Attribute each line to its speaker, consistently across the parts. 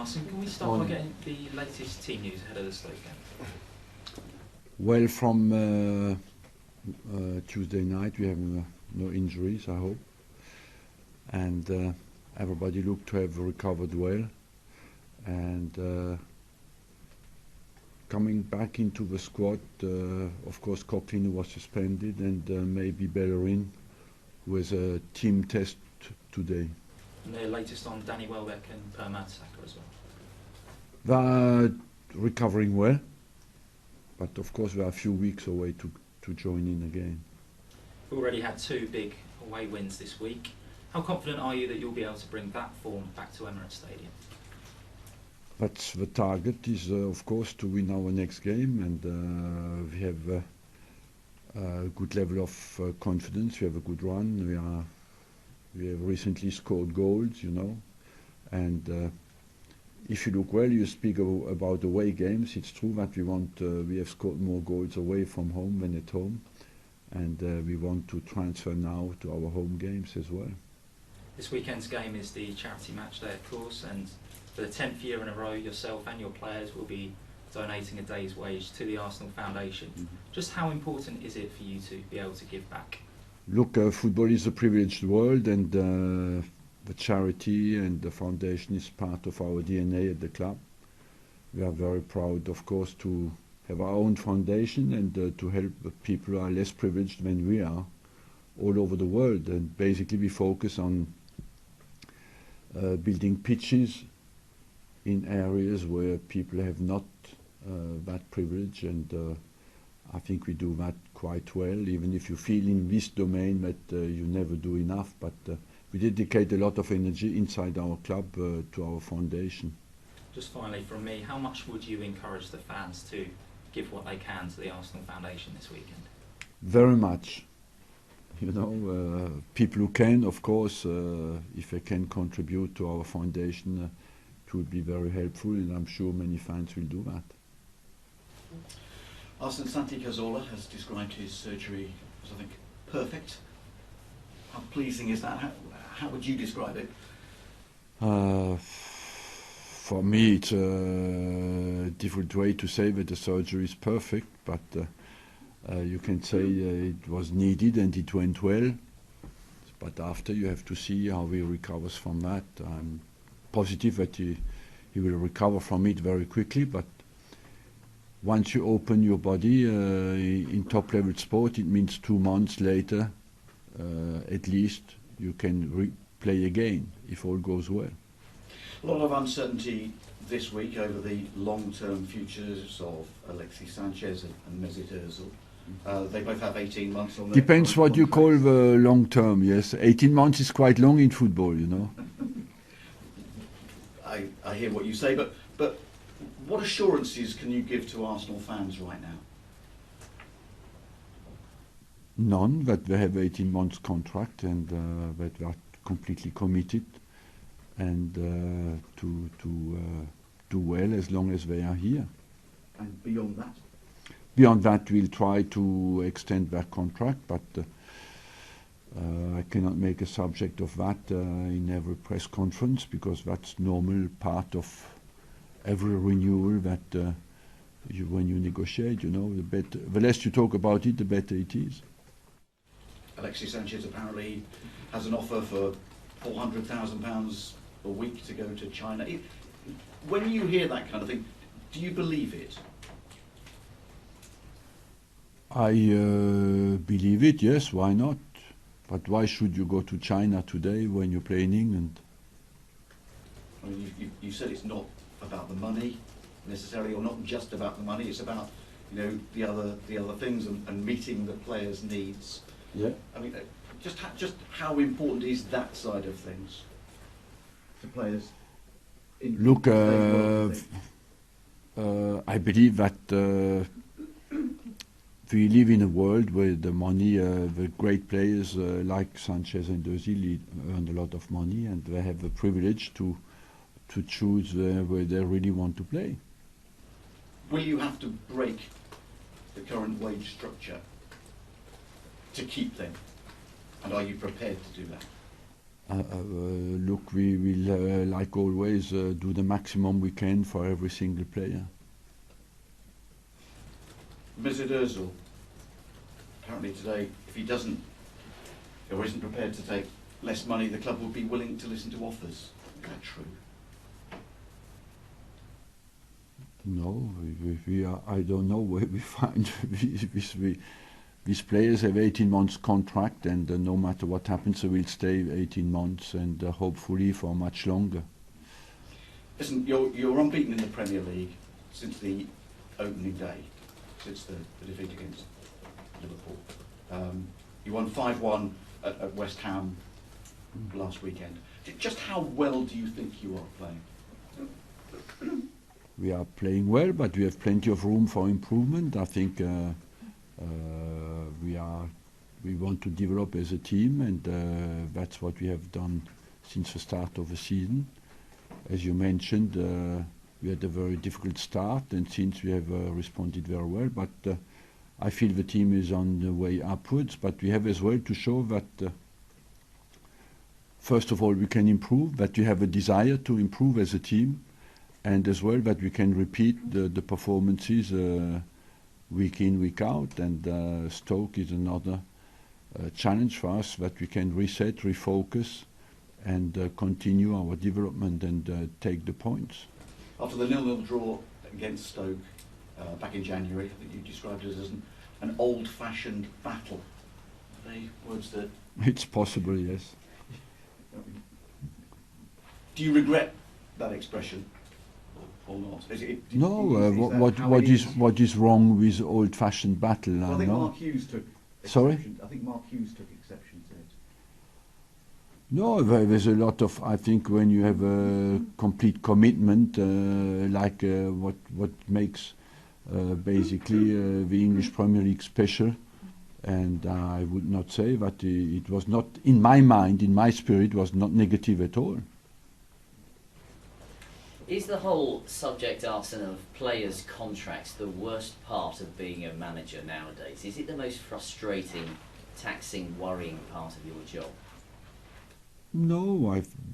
Speaker 1: Arsene. Can we start by getting the latest team news ahead of the Stoke game?
Speaker 2: Well, from Tuesday night we have no injuries, I hope, and everybody looked to have recovered well, and coming back into the squad, of course Coughlin, who was suspended, and maybe Bellerin, who has a team test today.
Speaker 1: And the latest on Danny Welbeck and Per Mertesacker as well?
Speaker 2: They're recovering well, but of course we are a few weeks away to join in again.
Speaker 1: We've already had 2 big away wins this week. How confident are you that you'll be able to bring that form back to Emirates Stadium?
Speaker 2: But the target is, of course, to win our next game, and we have a good level of confidence. We have a good run. We have recently scored goals, and if you look well, you speak about away games. It's true that we have scored more goals away from home than at home, and we want to transfer now to our home games as well.
Speaker 1: This weekend's game is the charity match day, of course, and for the 10th year in a row, yourself and your players will be donating a day's wage to the Arsenal Foundation. Just how important is it for you to be able to give back?
Speaker 2: Look, football is a privileged world, and the charity and the foundation is part of our DNA at the club. We are very proud, of course, to have our own foundation and to help people who are less privileged than we are all over the world. And basically we focus on building pitches in areas where people have not that privilege, and I think we do that quite well, even if you feel in this domain that you never do enough, but we dedicate a lot of energy inside our club to our foundation.
Speaker 1: Just finally from me, how much would you encourage the fans to give what they can to the Arsenal Foundation this weekend?
Speaker 2: Very much. People who can, of course, if they can contribute to our foundation, it would be very helpful, and I'm sure many fans will do that.
Speaker 3: Arsene, Santi Cazorla has described his surgery as, I think, perfect. How pleasing is that? How would you describe it?
Speaker 2: For me, it's a different way to say that the surgery is perfect, but you can say it was needed and it went well. But after, you have to see how he recovers from that. I'm positive that he will recover from it very quickly, but once you open your body in top-level sport, it means 2 months later, at least, you can play again, if all goes well.
Speaker 3: A lot of uncertainty this week over the long-term futures of Alexis Sanchez and Mesut Ozil. They both have 18 months on their
Speaker 2: Depends what you call the long-term, yes. 18 months is quite long in football,
Speaker 3: I hear what you say, but what assurances can you give to Arsenal fans right now?
Speaker 2: None, that they have 18 months contract and that they are completely committed and to do well as long as they are here.
Speaker 3: And beyond that?
Speaker 2: Beyond that, we'll try to extend their contract, but I cannot make a subject of that in every press conference, because that's normal part of every renewal that when you negotiate, the less you talk about it, the better it is.
Speaker 3: Alexis Sanchez apparently has an offer for £400,000 a week to go to China. When you hear that kind of thing, do you believe it?
Speaker 2: I believe it, yes, why not? But why should you go to China today when you play in England?
Speaker 3: I mean, you said it's not about the money necessarily, or not just about the money. It's about the other things and meeting the players' needs.
Speaker 2: Yeah.
Speaker 3: I mean, just how important is that side of things to players?
Speaker 2: Look, I believe that we live in a world where the money, the great players like Sanchez and Ozil earn a lot of money, and they have the privilege to choose where they really want to play.
Speaker 3: Will you have to break the current wage structure to keep them? And are you prepared to do that?
Speaker 2: Look, we will, like always, do the maximum we can for every single player.
Speaker 3: Mesut Ozil, apparently today, if he doesn't or isn't prepared to take less money, the club will be willing to listen to offers. Is that true?
Speaker 2: No, we are, I don't know where we find these players have 18 months contract, and no matter what happens, they will stay 18 months and hopefully for much longer.
Speaker 3: Listen, you're unbeaten in the Premier League since the opening day, since the defeat against Liverpool. You won 5-1 at West Ham last weekend. Just how well do you think you are playing?
Speaker 2: We are playing well, but we have plenty of room for improvement. I think we want to develop as a team, and that's what we have done since the start of the season. As you mentioned, we had a very difficult start, and since we have responded very well, but I feel the team is on the way upwards, but we have as well to show that first of all we can improve, that we have a desire to improve as a team, and as well that we can repeat the performances week in, week out, and Stoke is another challenge for us, that we can reset, refocus, and continue our development and take the points.
Speaker 3: After the 0-0 draw against Stoke back in January, I think you described it as an old-fashioned battle. Are they words that...
Speaker 2: It's possible, yes.
Speaker 3: Do you regret that expression? Or not?
Speaker 2: No, what is wrong with old-fashioned battle?
Speaker 3: Well, I think
Speaker 2: no?
Speaker 3: Mark Hughes took exception.
Speaker 2: Sorry?
Speaker 3: I think Mark Hughes took exception to it.
Speaker 2: No, there's a lot of, I think when you have a complete commitment, like what makes basically the English Premier League special, and I would not say that it was not, in my mind, in my spirit, was not negative at all.
Speaker 4: Is the whole subject, Arsene, of players' contracts the worst part of being a manager nowadays? Is it the most frustrating, taxing, worrying part of your job?
Speaker 2: No,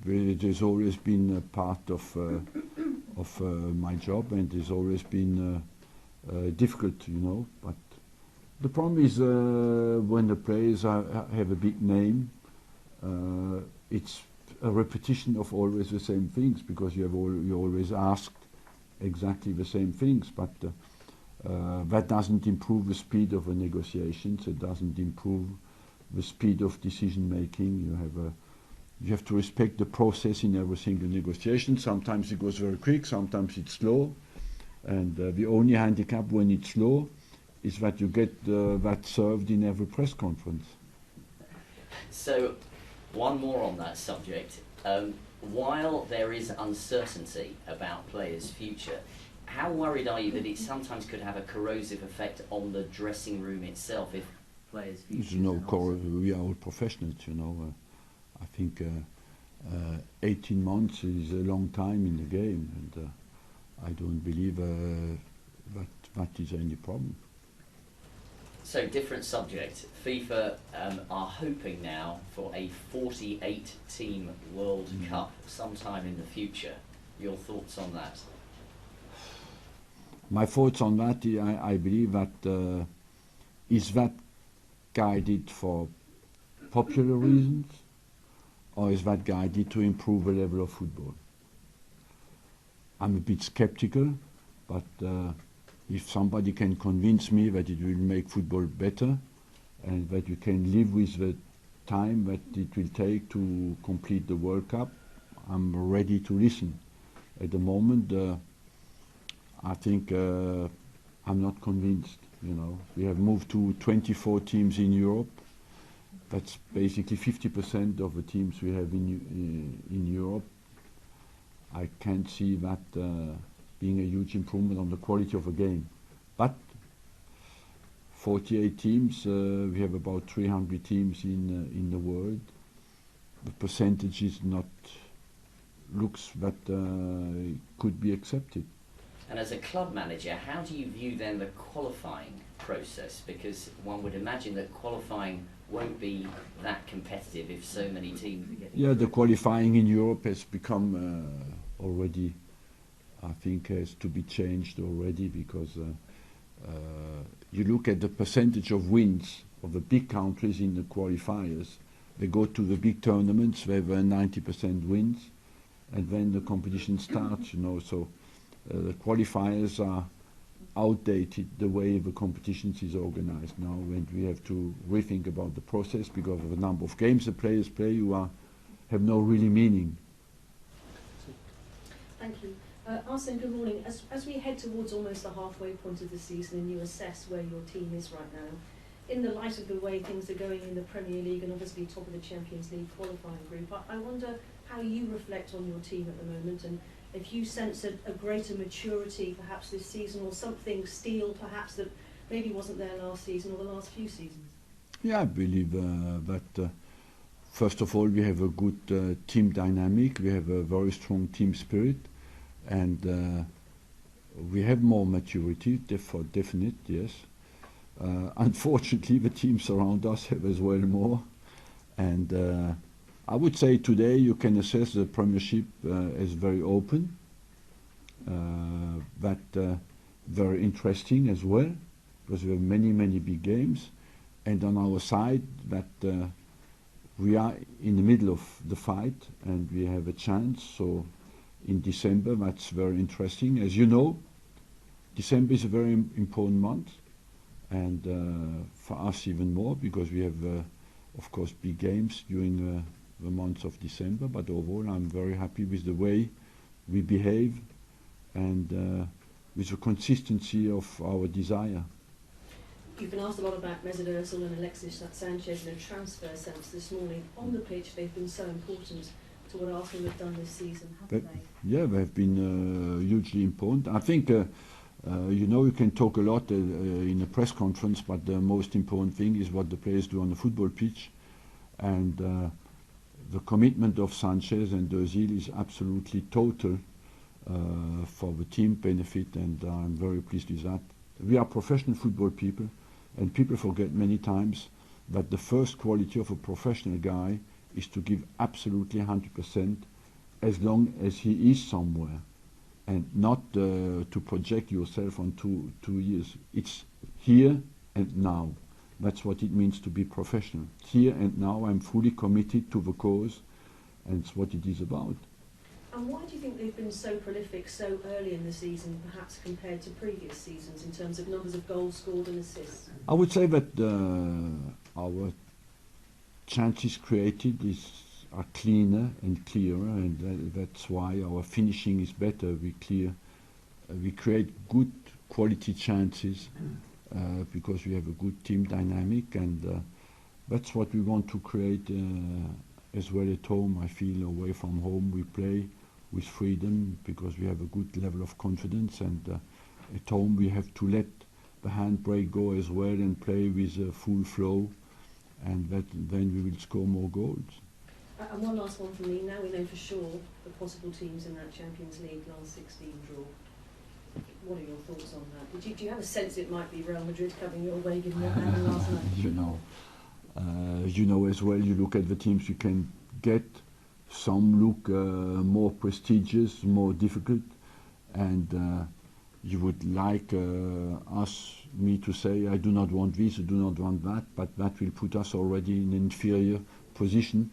Speaker 2: it has always been a part of my job, and it's always been difficult, you know. But the problem is when the players have a big name, it's a repetition of always the same things, because you always asked exactly the same things, but that doesn't improve the speed of the negotiations. It doesn't improve the speed of decision making. You have to respect the process in every single negotiation. Sometimes it goes very quick, sometimes it's slow, and the only handicap when it's slow is that you get that served in every press conference.
Speaker 4: So, one more on that subject. While there is uncertainty about players' future, how worried are you that it sometimes could have a corrosive effect on the dressing room itself if players' futures are uncertain?
Speaker 2: We are all professionals, you know. I think 18 months is a long time in the game, and I don't believe that is any problem.
Speaker 4: So, different subject. FIFA are hoping now for a 48-team World Cup sometime in the future. Your thoughts on that?
Speaker 2: My thoughts on that, I believe that is that guided for popular reasons, or is that guided to improve the level of football? I'm a bit skeptical, but if somebody can convince me that it will make football better and that you can live with the time that it will take to complete the World Cup, I'm ready to listen. At the moment, I think I'm not convinced. You know, we have moved to 24 teams in Europe. That's basically 50% of the teams we have in Europe. I can't see that being a huge improvement on the quality of a game. But 48 teams, we have about 300 teams in the world. The percentage is not, looks that could be accepted.
Speaker 4: And as a club manager, how do you view then the qualifying process? Because one would imagine that qualifying won't be that competitive if so many teams are getting.
Speaker 2: Yeah, the qualifying in Europe has become already, I think, has to be changed already, because you look at the percentage of wins of the big countries in the qualifiers. They go to the big tournaments, they have 90% wins, and then the competition starts, so the qualifiers are outdated, the way the competitions is organized now, and we have to rethink about the process because of the number of games the players play who have no really meaning.
Speaker 5: Thank you. Arsene, good morning. As we head towards almost the halfway point of the season and you assess where your team is right now, in the light of the way things are going in the Premier League and obviously top of the Champions League qualifying group, I wonder how you reflect on your team at the moment, and if you sense a greater maturity perhaps this season, or something steel perhaps that maybe wasn't there last season or the last few seasons.
Speaker 2: Yeah, I believe that first of all we have a good team dynamic, we have a very strong team spirit, and we have more maturity, for definite, yes. Unfortunately, the teams around us have as well more, and I would say today you can assess the Premiership as very open, but very interesting as well, because we have many big games, and on our side that we are in the middle of the fight and we have a chance. So in December, that's very interesting. As you know, December is a very important month, and for us even more, because we have of course big games during the month of December. But overall I'm very happy with the way we behave and with the consistency of our desire.
Speaker 5: You've been asked a lot about Mesut Ozil and Alexis Sanchez in a transfer sense this morning. On the pitch they've been so important to what Arsenal have done this season, haven't they?
Speaker 2: Yeah, they have been hugely important. I think you can talk a lot in a press conference, but the most important thing is what the players do on the football pitch, and the commitment of Sanchez and Ozil is absolutely total for the team benefit, and I'm very pleased with that. We are professional football people, and people forget many times that the first quality of a professional guy is to give absolutely 100% as long as he is somewhere, and not to project yourself on two years. It's here and now. That's what it means to be professional. Here and now I'm fully committed to the cause, and it's what it is about.
Speaker 5: And why do you think they've been so prolific so early in the season, perhaps compared to previous seasons, in terms of numbers of goals scored and assists?
Speaker 2: I would say that our chances created are cleaner and clearer, and that's why our finishing is better. We create good quality chances because we have a good team dynamic, and that's what we want to create as well at home. I feel away from home we play with freedom because we have a good level of confidence, and at home we have to let the handbrake go as well and play with full flow, and then we will score more goals.
Speaker 5: And one last one from me. Now we know for sure the possible teams in that Champions League last 16 draw. What are your thoughts on that? Do you have a sense it might be Real Madrid coming your way given what happened last night?
Speaker 2: You know as well, you look at the teams you can get, some look more prestigious, more difficult, and you would like me to say, I do not want this, I do not want that, but that will put us already in an inferior position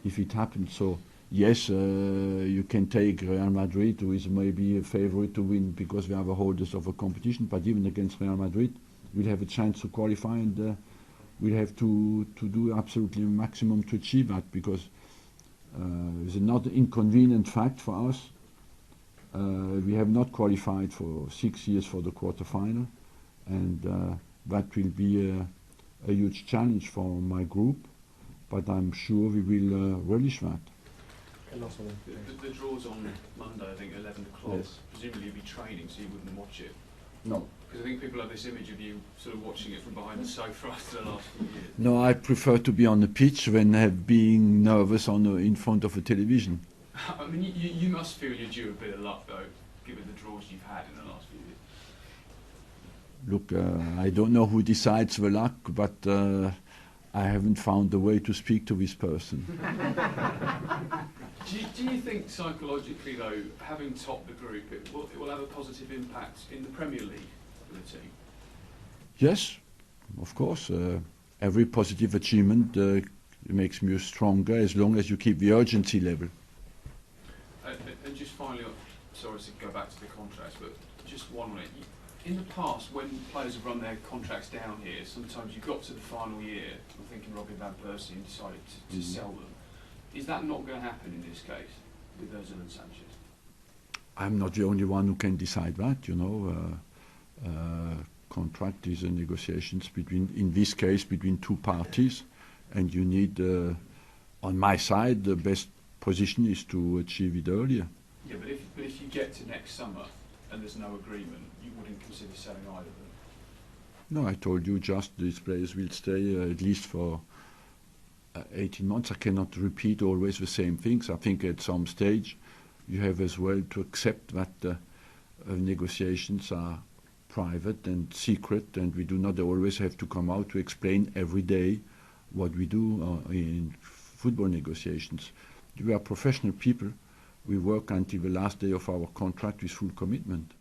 Speaker 2: if it happens. So yes, you can take Real Madrid, who is maybe a favorite to win because we are the holders of a competition, but even against Real Madrid we'll have a chance to qualify, and we'll have to do absolutely maximum to achieve that, because it's another inconvenient fact for us. We have not qualified for 6 years for the quarter-final, and that will be a huge challenge for my group, but I'm sure we will relish that.
Speaker 6: The draw's on Monday, I think, 11 o'clock.
Speaker 3: Yes.
Speaker 6: Presumably you'd be training, so you wouldn't watch it.
Speaker 3: No.
Speaker 6: Because I think people have this image of you sort of watching it from behind the sofa after the last few years.
Speaker 2: No, I prefer to be on the pitch than being nervous in front of a television.
Speaker 6: I mean, you must feel you're due a bit of luck, though, given the draws you've had in the last few years.
Speaker 2: Look, I don't know who decides the luck, but I haven't found a way to speak to this person.
Speaker 6: Do you think psychologically, though, having topped the group, it will have a positive impact in the Premier League for the team?
Speaker 2: Yes, of course. Every positive achievement makes me stronger as long as you keep the urgency level.
Speaker 6: And just finally, sorry to go back to the contracts, but just one on it. In the past, when players have run their contracts down here, sometimes you got to the final year, I'm thinking Robin Van Persie, and decided to sell them. Is that not going to happen in this case with Ozil and Sanchez?
Speaker 2: I'm not the only one who can decide that, you know. Contract is a negotiations between, in this case, between two parties, and you need, on my side, the best position is to achieve it earlier.
Speaker 6: Yeah, but if you get to next summer and there's no agreement, you wouldn't consider selling either of them?
Speaker 2: No, I told you just these players will stay at least for 18 months. I cannot repeat always the same things. I think at some stage you have as well to accept that negotiations are private and secret, and we do not always have to come out to explain every day what we do in football negotiations. We are professional people. We work until the last day of our contract with full commitment.